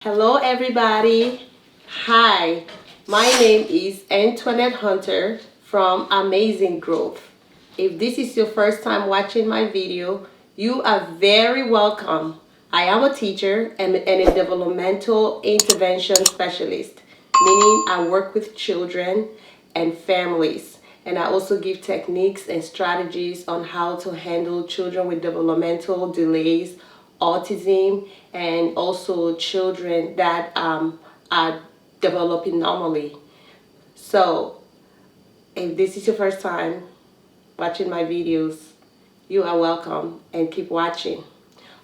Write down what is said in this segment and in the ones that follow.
Hello, everybody. Hi, my name is Antoinette Hunter from Amazing Growth. If this is your first time watching my video, you are very welcome. I am a teacher and a developmental intervention specialist, meaning I work with children and families. And I also give techniques and strategies on how to handle children with developmental delays, autism, and also children that are developing normally. So, if this is your first time watching my videos, you are welcome and keep watching.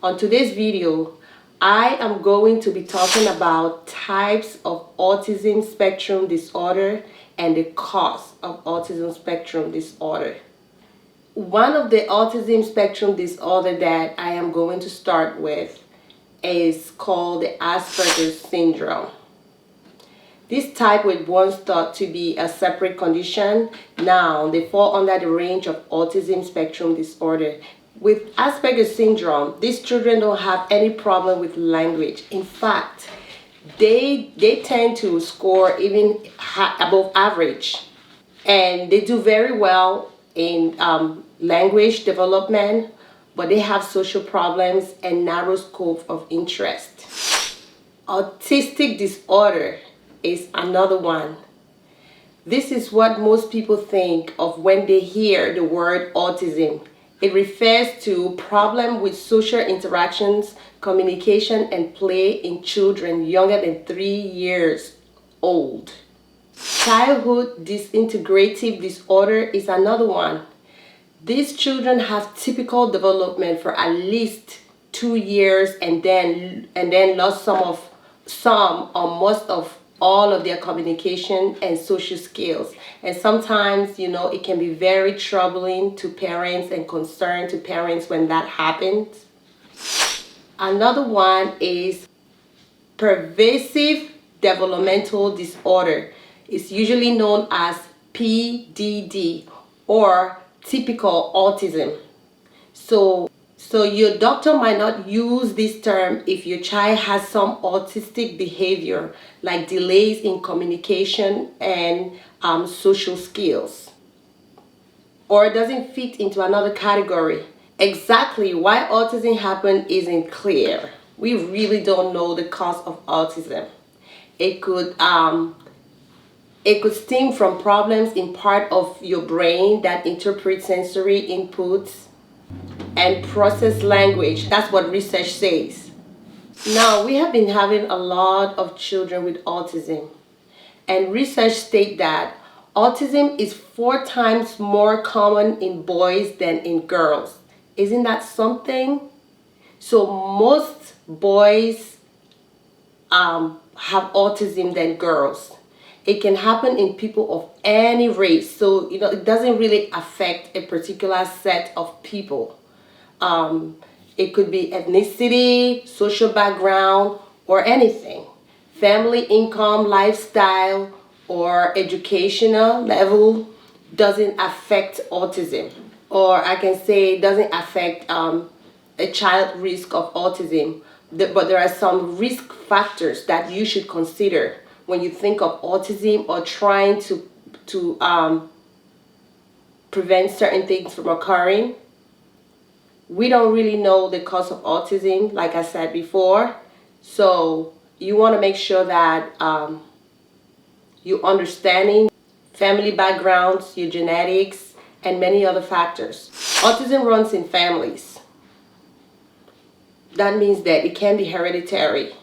On today's video, I am going to be talking about types of autism spectrum disorder and the cause of autism spectrum disorder. One of the autism spectrum disorder that I am going to start with is called the Asperger's syndrome. This type was once thought to be a separate condition. Now they fall under the range of autism spectrum disorder. With Asperger's syndrome, these children don't have any problem with language. In fact, they tend to score even above average, and they do very well in language development, but they have social problems and narrow scope of interest. Autistic disorder is another one. This is what most people think of when they hear the word autism. It refers to problem with social interactions, communication, and play in children younger than 3 years old. Childhood disintegrative disorder is another one. These children have typical development for at least 2 years and then lost some or most of all of their communication and social skills. And sometimes, it can be very troubling to parents and concern to parents when that happens. Another one is pervasive developmental disorder. It's usually known as PDD or typical autism. So your doctor might not use this term if your child has some autistic behavior like delays in communication and social skills, or doesn't fit into another category. Exactly why autism happened isn't clear. We really don't know the cause of autism. It could stem from problems in part of your brain that interpret sensory inputs and process language. That's what research says. Now, we have been having a lot of children with autism, and research states that autism is 4 times more common in boys than in girls. Isn't that something? So most boys have autism than girls. It can happen in people of any race, so it doesn't really affect a particular set of people. It could be ethnicity, social background, or anything. Family income, lifestyle, or educational level doesn't affect autism. Or I can say doesn't affect a child risk of autism. But there are some risk factors that you should consider when you think of autism or trying to prevent certain things from occurring. We don't really know the cause of autism, like I said before. So you want to make sure that you're understanding family backgrounds, your genetics, and many other factors. Autism runs in families. That means that it can be hereditary.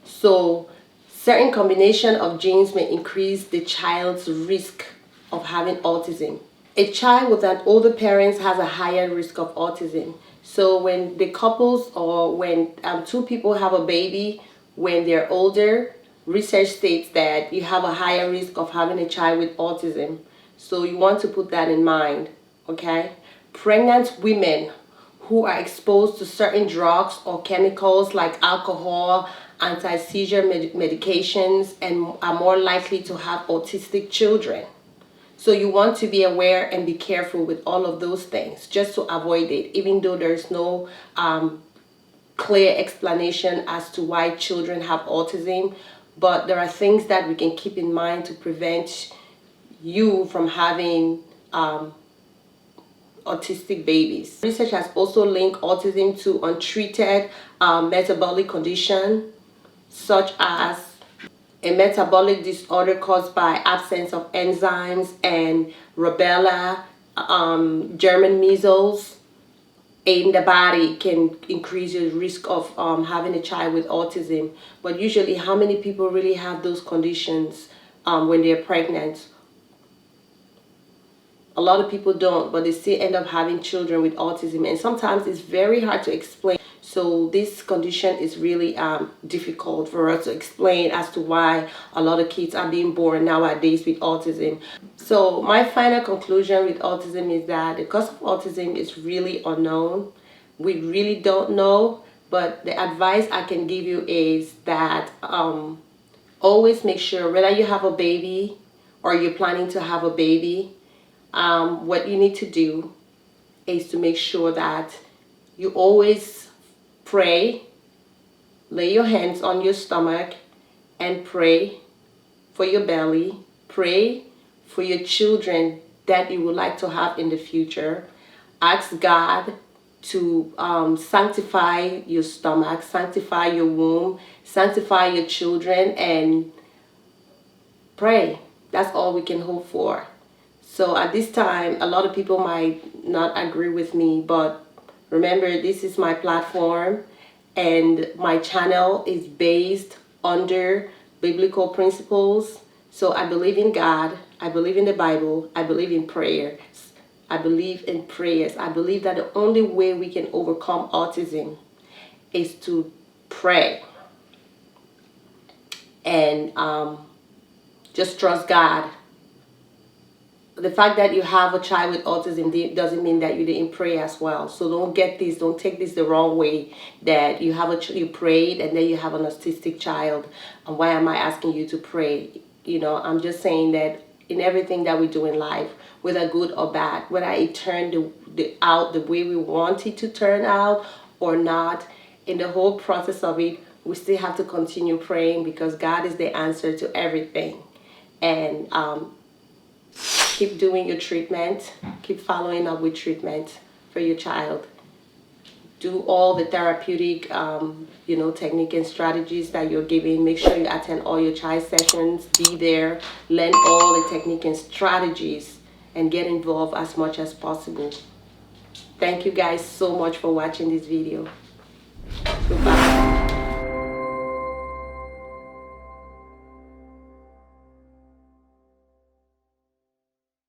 So certain combination of genes may increase the child's risk of having autism. A child with an older parent has a higher risk of autism. So when the couples or when 2 people have a baby, when they're older, research states that you have a higher risk of having a child with autism. So you want to put that in mind, okay? Pregnant women who are exposed to certain drugs or chemicals like alcohol, anti-seizure medications, and are more likely to have autistic children. So you want to be aware and be careful with all of those things just to avoid it, even though there's no clear explanation as to why children have autism, but there are things that we can keep in mind to prevent you from having autistic babies. Research has also linked autism to untreated metabolic condition, such as a metabolic disorder caused by absence of enzymes and rubella, German measles in the body can increase your risk of having a child with autism. But usually, how many people really have those conditions when they're pregnant? A lot of people don't, but they still end up having children with autism, and sometimes it's very hard to explain. So this condition is really difficult for us to explain as to why a lot of kids are being born nowadays with autism. So my final conclusion with autism is that the cause of autism is really unknown. We really don't know, but the advice I can give you is that always make sure, whether you have a baby or you're planning to have a baby, what you need to do is to make sure that you always pray, lay your hands on your stomach and pray for your belly, pray for your children that you would like to have in the future. Ask God to sanctify your stomach, sanctify your womb, sanctify your children, and pray. That's all we can hope for. So at this time, a lot of people might not agree with me, but remember, this is my platform and my channel is based under biblical principles. So I believe in God, I believe in the Bible, I believe in prayers. I believe in prayers. I believe that the only way we can overcome autism is to pray and just trust God. The fact that you have a child with autism doesn't mean that you didn't pray as well. So don't take this the wrong way, that you have you prayed and then you have an autistic child. And why am I asking you to pray? You know, I'm just saying that in everything that we do in life, whether good or bad, whether it turned out the way we want it to turn out or not, in the whole process of it, we still have to continue praying, because God is the answer to everything. And keep doing your treatment, keep following up with treatment for your child. Do all the therapeutic technique and strategies that you're giving. Make sure you attend all your child sessions, be there, learn all the technique and strategies, and get involved as much as possible. Thank you guys so much for watching this video. Goodbye.